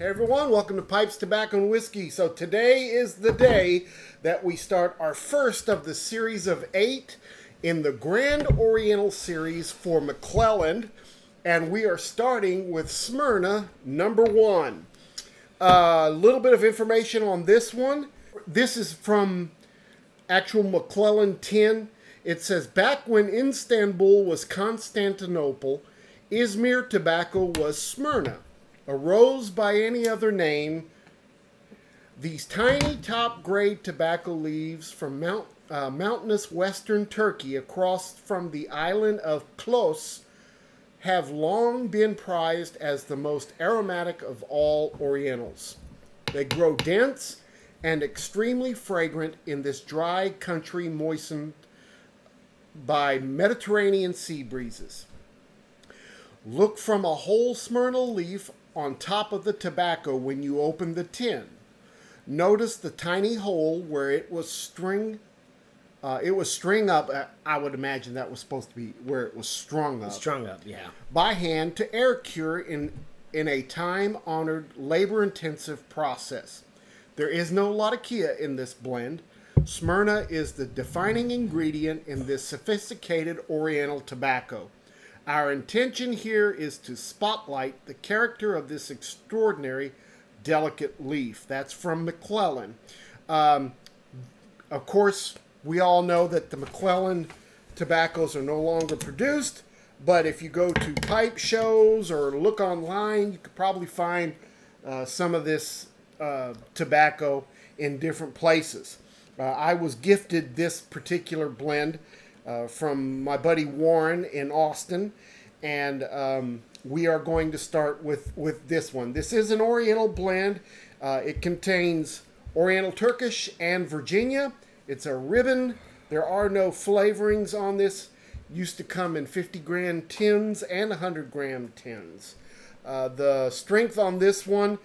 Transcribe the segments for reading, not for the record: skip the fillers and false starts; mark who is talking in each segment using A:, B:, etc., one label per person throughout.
A: Hey everyone, welcome to Pipes, Tobacco, and Whiskey. So today is the day that we start our first of the series of 8 in the Grand Oriental Series for McClelland. And we are starting with Smyrna, number 1. A little bit of information on this one. This is from actual McClelland 10. It says, back when Istanbul was Constantinople, Izmir tobacco was Smyrna. Arose by any other name, these tiny top-grade tobacco leaves from mountainous western Turkey across from the island of Kos have long been prized as the most aromatic of all Orientals. They grow dense and extremely fragrant in this dry country moistened by Mediterranean sea breezes. Look from a whole Smyrna leaf on top of the tobacco when you open the tin. Notice the tiny hole where it was string up. I would imagine that was supposed to be where it was strung up.
B: Strung up, yeah.
A: By hand to air cure in a time-honored, labor-intensive process. There is no latakia in this blend. Smyrna is the defining ingredient in this sophisticated Oriental tobacco. Our intention here is to spotlight the character of this extraordinary, delicate leaf. That's from McClelland. Of course, we all know that the McClelland tobaccos are no longer produced, but if you go to pipe shows or look online, you could probably find some of this tobacco in different places. I was gifted this particular blend from my buddy Warren in Austin, and we are going to start with this one. This is an Oriental blend. It contains Oriental Turkish and Virginia. It's a ribbon. There are no flavorings on this. Used to come in 50-gram tins and 100-gram tins. The strength on this one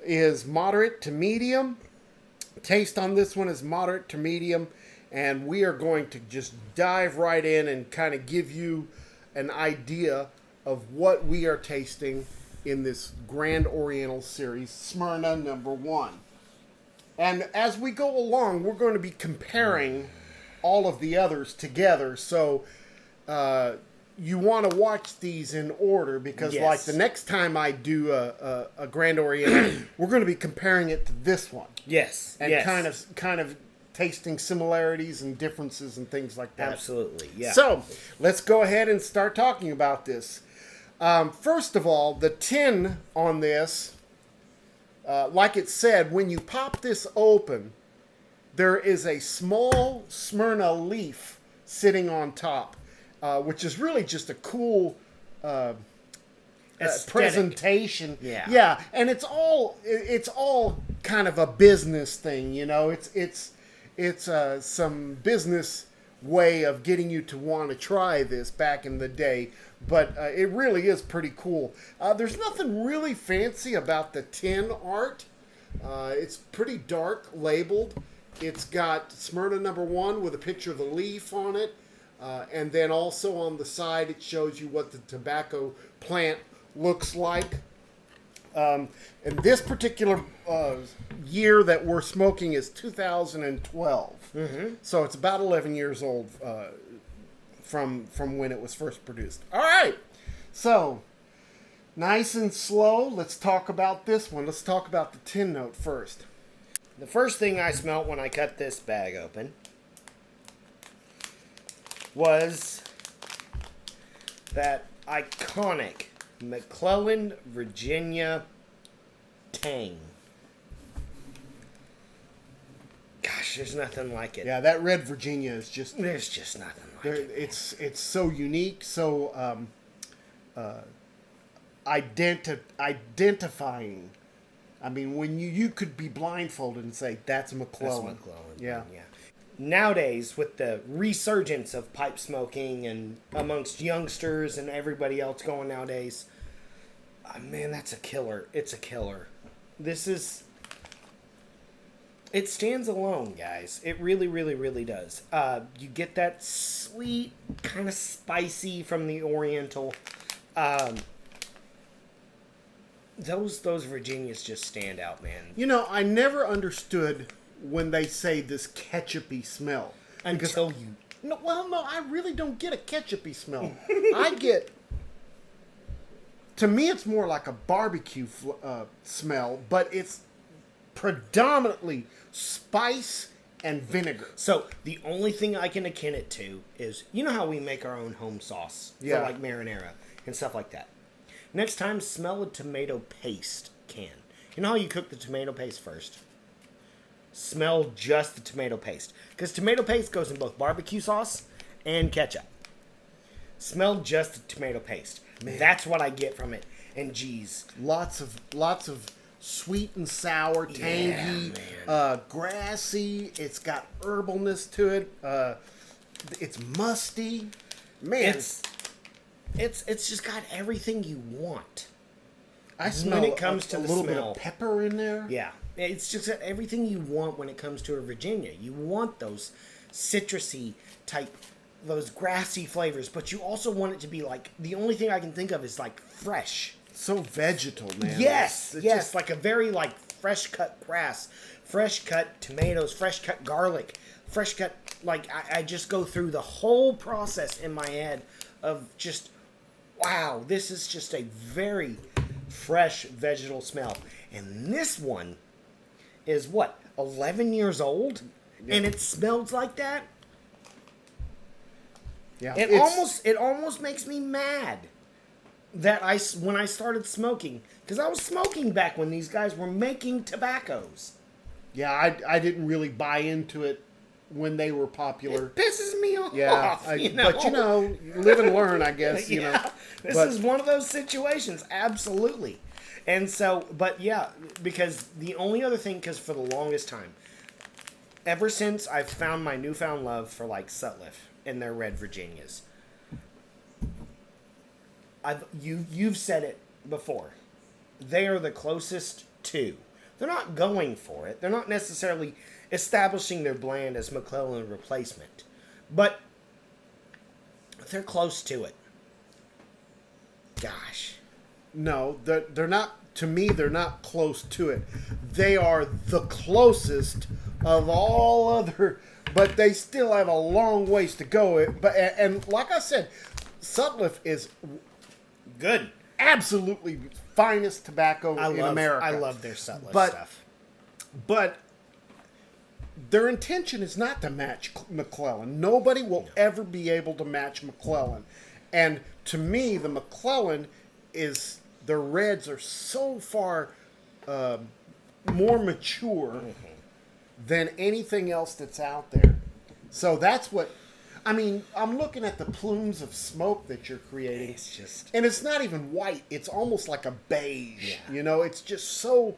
A: is moderate to medium. Taste on this one is moderate to medium. And we are going to just dive right in and kind of give you an idea of what we are tasting in this Grand Oriental Series, Smyrna number 1. And as we go along, we're going to be comparing all of the others together. So you want to watch these in order because like the next time I do a Grand Oriental, we're going to be comparing it to this one.
B: Yes.
A: And kind of tasting similarities and differences and things like that.
B: Absolutely, yeah.
A: So, let's go ahead and start talking about this. First of all, the tin on this, like it said, when you pop this open, there is a small Smyrna leaf sitting on top, which is really just a cool presentation. Yeah, and it's all kind of a business thing, you know. It's some business way of getting you to want to try this back in the day, but it really is pretty cool. There's nothing really fancy about the tin art. It's pretty dark labeled. It's got Smyrna number 1 with a picture of the leaf on it, and then also on the side it shows you what the tobacco plant looks like. And this particular year that we're smoking is 2012. Mm-hmm. So it's about 11 years old from when it was first produced. All right. So, nice and slow. Let's talk about this one. Let's talk about the tin note first.
B: The first thing I smelt when I cut this bag open was that iconic McClelland, Virginia tang. Gosh, there's nothing like it.
A: Yeah, that red Virginia is just...
B: There's just nothing like it.
A: It's so unique, so identifying. I mean, when you could be blindfolded and say, that's McClelland.
B: That's McClelland.
A: Yeah.
B: Nowadays, with the resurgence of pipe smoking and amongst youngsters and everybody else going nowadays, man, that's a killer. It's a killer. It stands alone, guys. It really, really, really does. You get that sweet, kind of spicy from the Oriental. those Virginias just stand out, man.
A: You know, I never understood when they say this ketchupy smell.
B: Until you...
A: No, I really don't get a ketchupy smell. I get... To me, it's more like a barbecue smell, but it's predominantly spice and vinegar.
B: So, the only thing I can akin it to is, you know how we make our own home sauce
A: Yeah.
B: for like marinara and stuff like that. Next time, smell a tomato paste can. You know how you cook the tomato paste first? Smell just the tomato paste. Because tomato paste goes in both barbecue sauce and ketchup. Smell just the tomato paste.
A: Man.
B: That's what I get from it. And geez.
A: Lots of sweet and sour, tangy, grassy. It's got herbalness to it. It's musty. Man,
B: It's just got everything you want.
A: I smell
B: when it comes to
A: a
B: the
A: little bit
B: smell.
A: of pepper in there.
B: Yeah. It's just got everything you want when it comes to a Virginia. You want those citrusy type, those grassy flavors, but you also want it to be like, the only thing I can think of is like fresh.
A: So vegetal, man.
B: Yes,
A: It's
B: yes,
A: just-
B: like a very like fresh cut grass, fresh cut tomatoes, fresh cut garlic, fresh cut, like I just go through the whole process in my head of just, wow, this is just a very fresh vegetal smell. And this one is what, 11 years old?
A: Yeah.
B: And it smells like that?
A: Yeah,
B: It almost makes me mad that when I started smoking, because I was smoking back when these guys were making tobaccos.
A: Yeah, I didn't really buy into it when they were popular.
B: It pisses me off.
A: Yeah,
B: But
A: you know, live and learn, I guess. You know,
B: this
A: but-
B: is one of those situations, absolutely. And so, but yeah, because the only other thing, because for the longest time, ever since I've found my newfound love for like Sutliff and their Red Virginias, you've said it before. They are the closest to. They're not going for it. They're not necessarily establishing their brand as McClelland replacement, but they're close to it. Gosh.
A: No, they're not. To me, they're not close to it. They are the closest of all other, but they still have a long ways to go. And like I said, Sutliff is
B: Good.
A: absolutely finest tobacco in America.
B: I love their Sutliff
A: But-
B: stuff.
A: But their intention is not to match McClelland. Nobody will ever be able to match McClelland. And to me, the McClelland is, the reds are so far more mature than anything else that's out there. So that's what, I mean, I'm looking at the plumes of smoke that you're creating.
B: It's just...
A: And it's not even white. It's almost like a beige.
B: Yeah.
A: You know, it's just so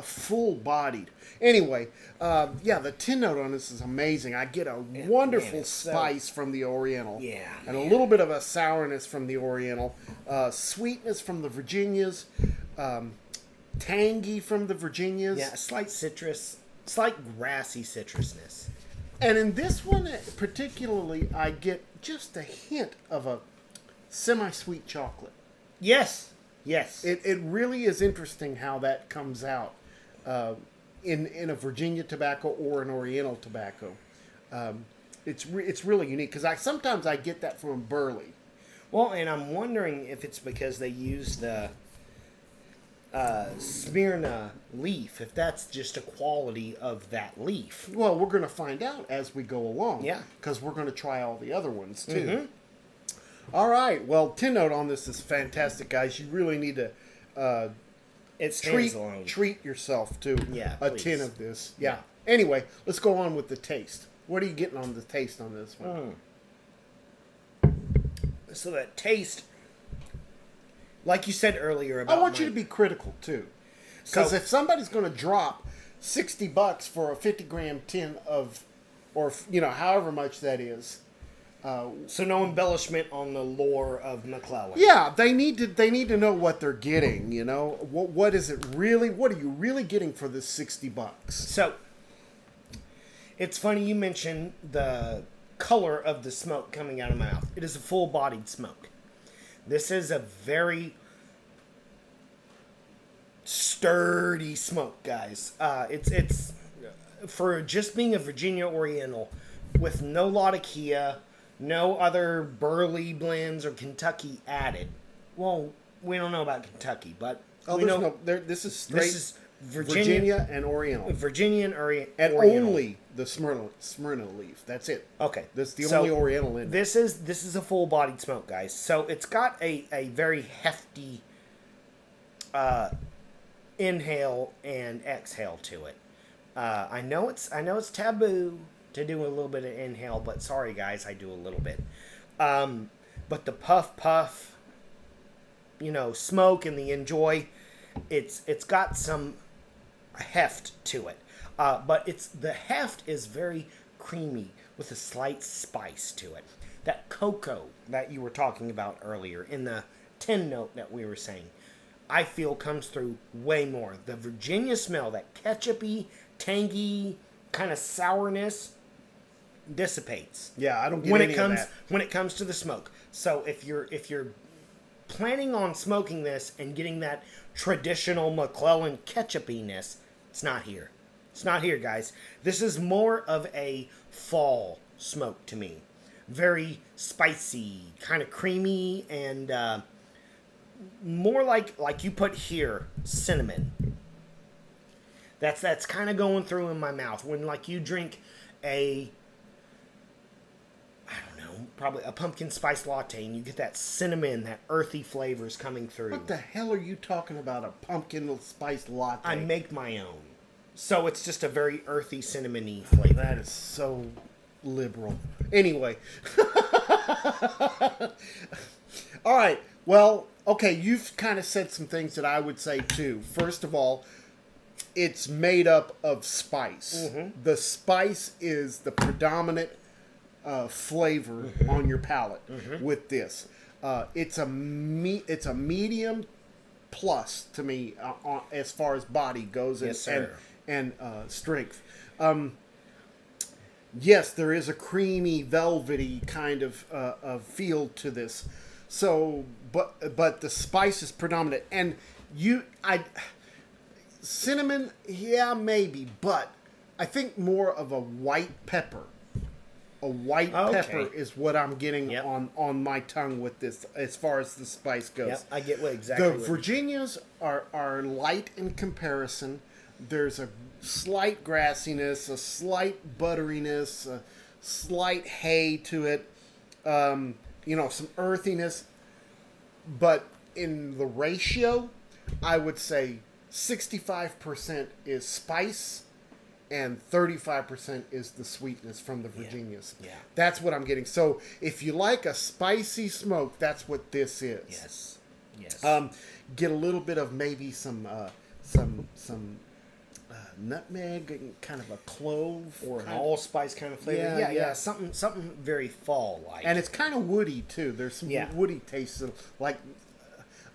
A: full-bodied. Anyway, the tin note on this is amazing. I get a wonderful
B: it's so-
A: spice from the Oriental.
B: Yeah,
A: And a little bit of a sourness from the Oriental. Sweetness from the Virginias. Tangy from the Virginias.
B: Yeah, a slight citrus, slight grassy citrusness.
A: And in this one particularly, I get just a hint of a semi-sweet chocolate.
B: Yes. Yes.
A: It really is interesting how that comes out in a Virginia tobacco or an Oriental tobacco. It's really unique because sometimes I get that from burley.
B: Well, and I'm wondering if it's because they use the Smyrna leaf, if that's just a quality of that leaf.
A: Well, we're going to find out as we go along.
B: Yeah.
A: Because we're going to try all the other ones too. All right. Well, tin note on this is fantastic, guys. You really need to
B: It stands alone.
A: treat yourself to
B: Yeah,
A: a
B: please.
A: tin of this. Yeah. Anyway, let's go on with the taste. What are you getting on the taste on this one?
B: So that taste, like you said earlier about
A: I want you to be critical too, because
B: So-
A: if somebody's going to drop $60 for a 50-gram tin of, or however much that is,
B: So no embellishment on the lore of McClelland.
A: yeah, they need to know what they're getting. You know, what is it really? What are you really getting for this $60?
B: So, it's funny you mentioned the color of the smoke coming out of my mouth. It is a full-bodied smoke. This is a very sturdy smoke, guys. It's for just being a Virginia Oriental with no Latakia, no other burley blends or Kentucky added. Well, we don't know about Kentucky, but
A: Oh,
B: we
A: there's
B: know
A: no. This is straight.
B: this is
A: Virginia and Oriental,
B: Virginian
A: and
B: Oriental.
A: only the Smyrna leaf. That's it.
B: Okay,
A: That's the
B: so
A: only Oriental in.
B: This is a full bodied smoke, guys. So it's got a very hefty inhale and exhale to it. I know it's taboo to do a little bit of inhale, but sorry guys, I do a little bit. But the puff, smoke and the enjoy, it's got some heft to it. But the heft is very creamy with a slight spice to it. That cocoa that you were talking about earlier in the 10 note that we were saying, I feel comes through way more. The Virginia smell, that ketchupy, tangy kind of sourness, dissipates.
A: Yeah, I don't get
B: when
A: any
B: it comes
A: of that.
B: when it comes to the smoke. So if you're planning on smoking this and getting that traditional McClelland ketchupiness, it's not here. It's not here, guys. This is more of a fall smoke to me. Very spicy, kind of creamy, and more like you put here, cinnamon. That's kind of going through in my mouth when like you drink probably a pumpkin spice latte, and you get that cinnamon, that earthy flavors coming through.
A: What the hell are you talking about? A pumpkin spice latte?
B: I make my own, so it's just a very earthy, cinnamony flavor.
A: That is so liberal. Anyway. All right. Well, okay, you've kind of said some things that I would say too. First of all, it's made up of spice.
B: Mm-hmm.
A: The spice is the predominant flavor on your palate with this. It's a medium plus to me as far as body goes and,
B: Yes, sir.
A: and strength. Yes, there is a creamy, velvety kind of feel to this. So, but the spice is predominant, and cinnamon, yeah, maybe, but I think more of a white pepper. A white pepper is what I'm getting on my tongue with this, as far as the spice goes.
B: Yep, I get exactly.
A: The Virginias are light in comparison. There's a slight grassiness, a slight butteriness, a slight hay to it, some earthiness. But in the ratio, I would say 65% is spice and 35% is the sweetness from the Virginias.
B: Yeah.
A: That's what I'm getting. So if you like a spicy smoke, that's what this is.
B: Yes.
A: Get a little bit of maybe some nutmeg, and kind of a clove,
B: or an allspice kind of flavor.
A: Yeah.
B: Something very fall-like.
A: And it's kind of woody too. There's some woody tastes,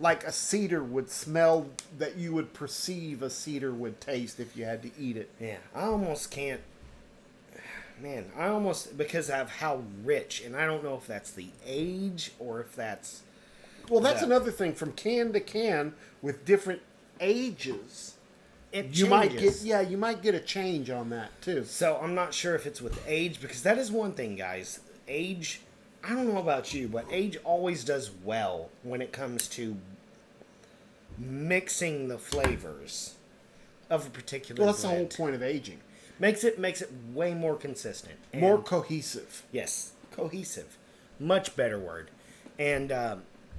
A: like a cedar would smell, that you would perceive a cedar would taste if you had to eat it.
B: Yeah, I almost can't. Man, because of how rich, and I don't know if that's the age or if that's.
A: Well, that's another thing. From can to can, with different ages, you might get a change on that too.
B: So I'm not sure if it's with age, because that is one thing, guys. Age, I don't know about you, but age always does well when it comes to mixing the flavors of a particular.
A: Well, that's
B: blend.
A: the whole point of aging.
B: Makes it way more consistent, and
A: More cohesive.
B: Yes, cohesive, much better word. And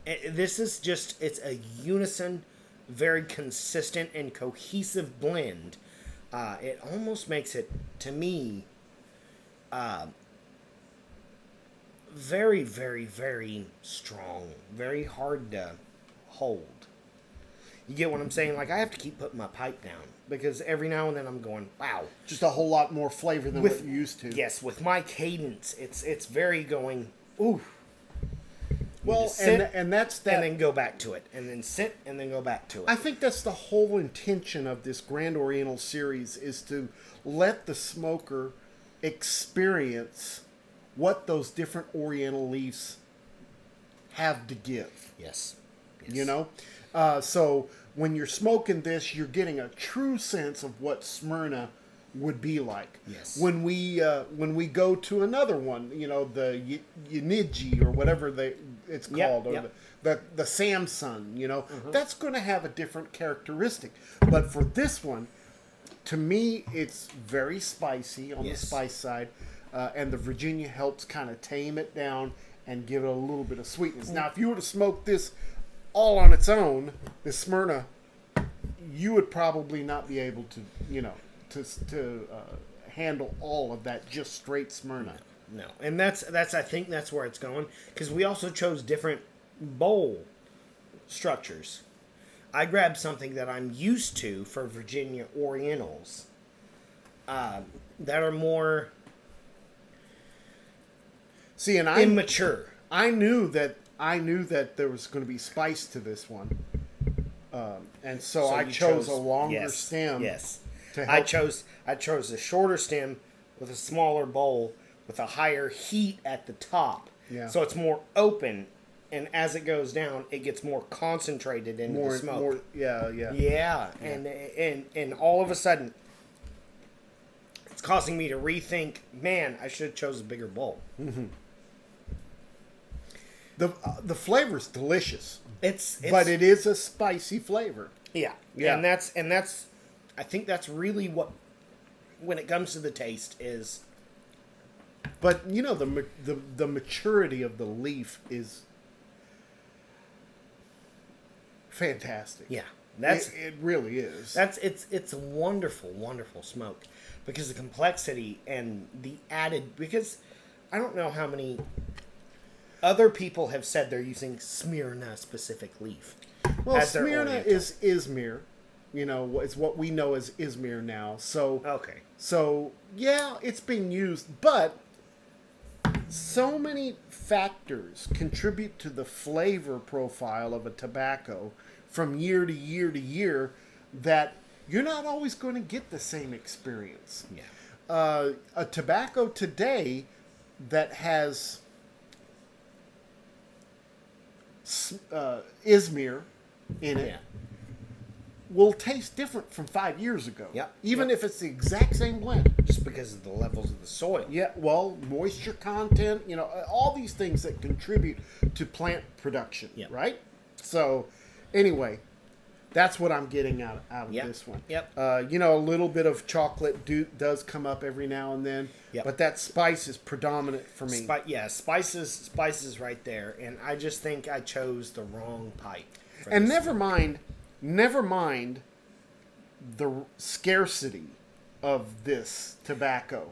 B: this is it's a unison, very consistent and cohesive blend. It almost makes it, to me, very, very, very strong, very hard to hold. You get what I'm saying? Like, I have to keep putting my pipe down, because every now and then I'm going, wow.
A: Just a whole lot more flavor than what you're used to.
B: Yes, with my cadence, it's very going, ooh.
A: Well,
B: sit,
A: and that's that.
B: And then go back to it. And then sit, and then go back to it.
A: I think that's the whole intention of this Grand Oriental Series, is to let the smoker experience what those different Oriental leaves have to give.
B: Yes.
A: You know? So when you're smoking this, you're getting a true sense of what Smyrna would be like.
B: Yes.
A: When we go to another one, the Uniji or whatever it's called, or the Samsung, that's going to have a different characteristic. But for this one, to me, it's very spicy on the spice side, and the Virginia helps kind of tame it down and give it a little bit of sweetness. Now, if you were to smoke this all on its own, the Smyrna, you would probably not be able to handle all of that just straight Smyrna.
B: No, and that's I think that's where it's going, because we also chose different bowl structures. I grabbed something that I'm used to for Virginia Orientals, that are more immature.
A: I knew that there was going to be spice to this one, and so I chose a longer stem.
B: Yes,
A: to
B: I
A: help.
B: chose a shorter stem with a smaller bowl with a higher heat at the top.
A: Yeah.
B: So it's more open, and as it goes down, it gets more concentrated into the smoke. Yeah, and all of a sudden, it's causing me to rethink. Man, I should have chose a bigger bowl.
A: Mm-hmm. The flavor's delicious.
B: It's
A: but it is a spicy flavor.
B: Yeah. And that's I think that's really what, when it comes to the taste, is.
A: But the maturity of the leaf is fantastic.
B: Yeah.
A: It really is.
B: It's a wonderful, wonderful smoke, because the complexity and the added, because I don't know how many other people have said they're using Smyrna specific leaf.
A: Well, Smyrna is Izmir. It's what we know as Izmir now. So
B: okay.
A: So yeah, it's being used, but so many factors contribute to the flavor profile of a tobacco from year to year to year that you're not always going to get the same experience.
B: Yeah.
A: A tobacco today that has Izmir in it will taste different from 5 years ago. Even if it's the exact same blend.
B: Just because of the levels of the soil.
A: Yeah, well, moisture content, all these things that contribute to plant production, right? So, anyway, that's what I'm getting out of this one.
B: Yep.
A: A little bit of chocolate does come up every now and then, but that spice is predominant for me.
B: Spices right there, and I just think I chose the wrong pipe.
A: And never mind the scarcity of this tobacco.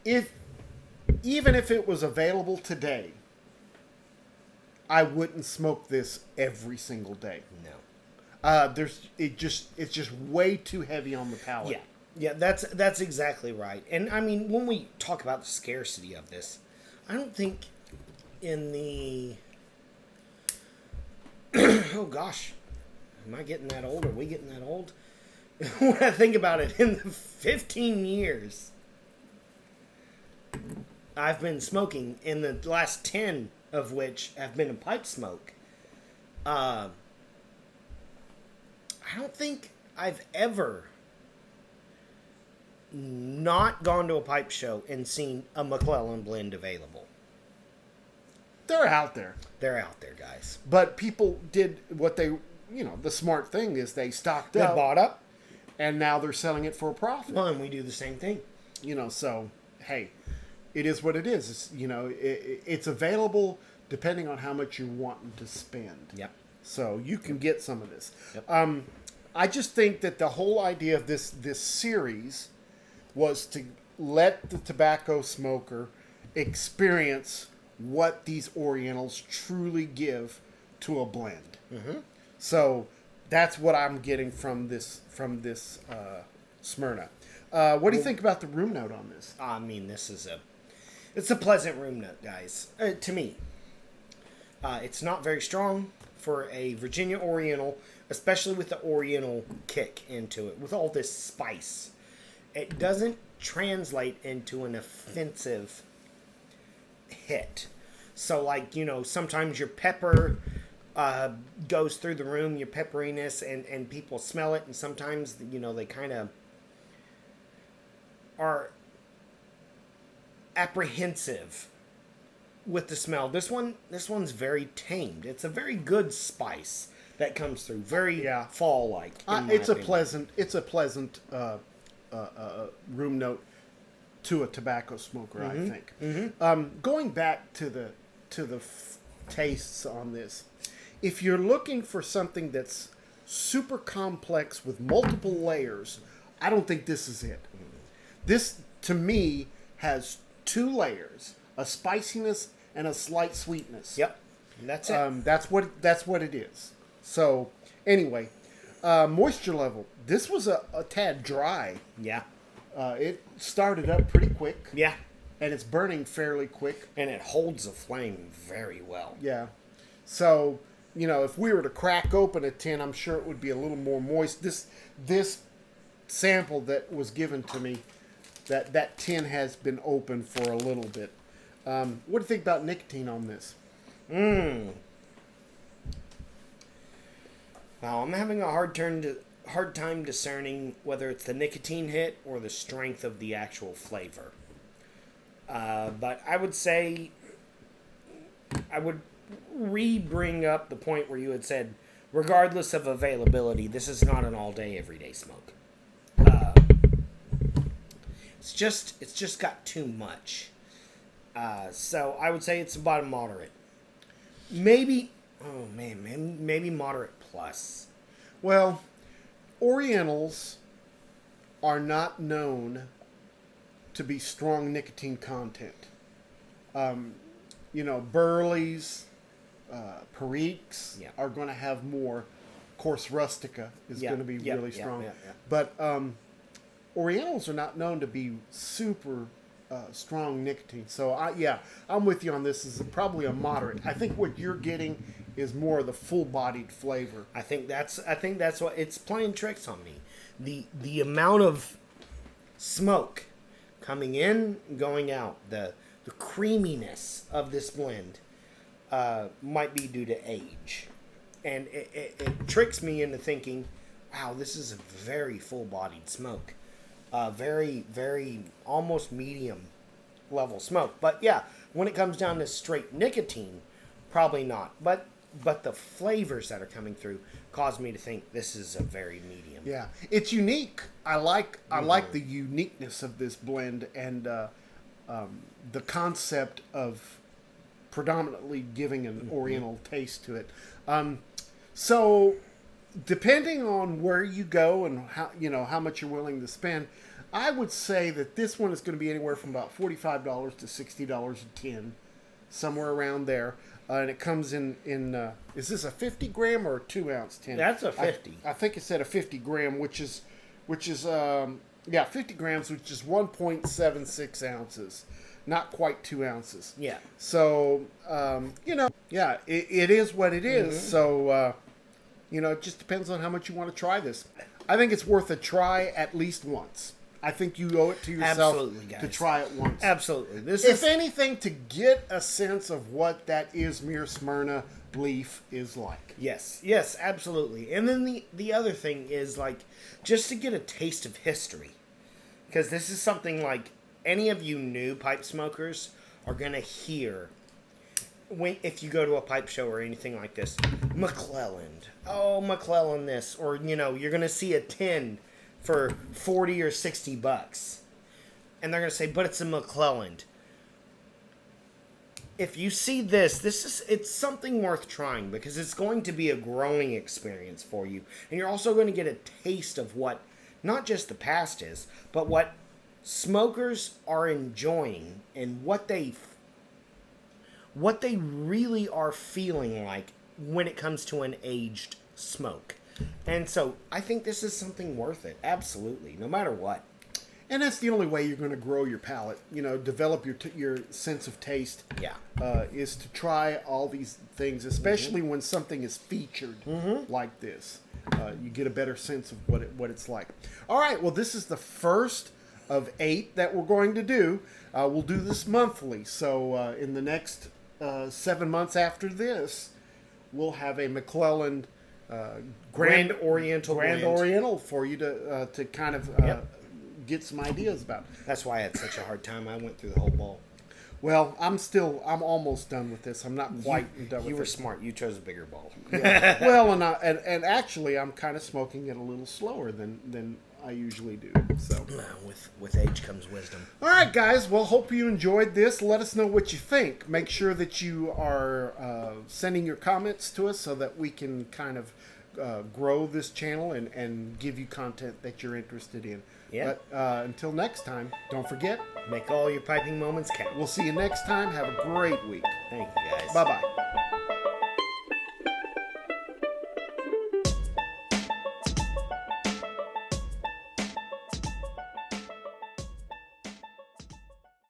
A: Even if it was available today, I wouldn't smoke this every single day.
B: No.
A: It's just way too heavy on the palate.
B: Yeah, that's exactly right. And I mean, when we talk about the scarcity of this, I don't think in the oh gosh, am I getting that old? Are we getting that old? When I think about it, in the 15 years I've been smoking, in the last 10 of which have been a pipe smoke, I don't think I've ever not gone to a pipe show and seen a McClelland blend available.
A: They're out there.
B: They're out there, guys.
A: But people did what they, the smart thing is they stocked up.
B: They bought up.
A: And now they're selling it for a profit.
B: Well, and we do the same thing.
A: So, hey, it is what it is. It's, it's available depending on how much you're wanting to spend.
B: Yep.
A: So you can get some of this.
B: Yep.
A: I just think that the whole idea of this series was to let the tobacco smoker experience what these Orientals truly give to a blend.
B: Mm-hmm.
A: So that's what I'm getting from this Smyrna. What do you think about the room note on this?
B: I mean, it's a pleasant room note, guys. To me, it's not very strong for a Virginia Oriental, especially with the Oriental kick into it, with all this spice. It doesn't translate into an offensive hit. So, sometimes your pepper goes through the room, your pepperiness, and people smell it, and sometimes, they kind of are apprehensive with the smell. This one's very tamed. It's a very good spice that comes through, very fall-like.
A: It's a pleasant room note to a tobacco smoker, I think. Going back to the tastes on this, if you're looking for something that's super complex with multiple layers, I don't think this is it. This, to me, has 2 layers: a spiciness and a slight sweetness.
B: Yep, and that's it.
A: That's what it is. So, anyway, moisture level. This was a tad dry.
B: Yeah.
A: It started up pretty quick.
B: Yeah.
A: And it's burning fairly quick.
B: And it holds the flame very well.
A: Yeah. So, if we were to crack open a tin, I'm sure it would be a little more moist. This sample that was given to me, that tin has been open for a little bit. What do you think about nicotine on this?
B: Well, I'm having a hard time discerning whether it's the nicotine hit or the strength of the actual flavor. But I would say I would bring up the point where you had said, regardless of availability, this is not an all-day, everyday smoke. It's just got too much. So I would say it's about a moderate. Maybe moderate plus.
A: Well, Orientals are not known to be strong nicotine content. Burleys, Periques are going to have more. Of course, Rustica is going to be really strong. But Orientals are not known to be super strong nicotine. So, I'm with you on this. This is probably a moderate. I think what you're getting is more of the full-bodied flavor.
B: I think that's what it's playing tricks on me. The amount of smoke coming in, going out, the creaminess of this blend might be due to age, and it tricks me into thinking, wow, this is a very full-bodied smoke, very, very almost medium level smoke. But yeah, when it comes down to straight nicotine, probably not. But the flavors that are coming through cause me to think this is a very medium.
A: Yeah, it's unique. I like the uniqueness of this blend and the concept of predominantly giving an Oriental taste to it. So, depending on where you go and how much you're willing to spend, I would say that this one is going to be anywhere from about $45 to $60 a tin, somewhere around there. And it comes in is this a 50 gram or a 2 ounce tin?
B: That's a 50.
A: I think it said a 50 gram, which is 50 grams, which is 1.76 ounces. Not quite 2 ounces.
B: Yeah.
A: So, it is what it is. Mm-hmm. So, it just depends on how much you want to try this. I think it's worth a try at least once. I think you owe it to yourself to try it once.
B: Absolutely.
A: If anything, to get a sense of what that Izmir Smyrna leaf is like.
B: Yes, absolutely. And then the other thing is, just to get a taste of history. Because this is something any of you new pipe smokers are going to hear if you go to a pipe show or anything like this. McClelland. Oh, McClelland this. Or, you're going to see a tin for $40 or $60. And they're going to say, but it's a McClelland. If you see it's something worth trying because it's going to be a growing experience for you. And you're also going to get a taste of what not just the past is, but what smokers are enjoying and what they really are feeling like when it comes to an aged smoke. And so I think this is something worth it. Absolutely. No matter what.
A: And that's the only way you're going to grow your palate, develop your sense of taste.
B: Yeah.
A: Is to try all these things, especially when something is featured like this. You get a better sense of what it's like. All right. Well, this is the first of 8 that we're going to do. We'll do this monthly. So in the next 7 months after this, we'll have a McClelland
B: Grand Oriental
A: Grand
B: blend.
A: Oriental for you to kind of
B: Yep.
A: get some ideas about.
B: That's why I had such a hard time. I went through the whole bowl.
A: Well, I'm almost done with this. I'm not quite done with
B: You were
A: it.
B: smart. You chose a bigger bowl.
A: Yeah. Well, and actually, I'm kind of smoking it a little slower than I usually do. So,
B: With age comes wisdom.
A: all right, guys. Well, hope you enjoyed this. Let us know what you think. Make sure that you are sending your comments to us so that we can kind of grow this channel and give you content that you're interested in.
B: Yeah.
A: But until next time, don't forget.
B: Make all your piping moments count.
A: We'll see you next time. Have a great week.
B: Thank you, guys.
A: Bye bye.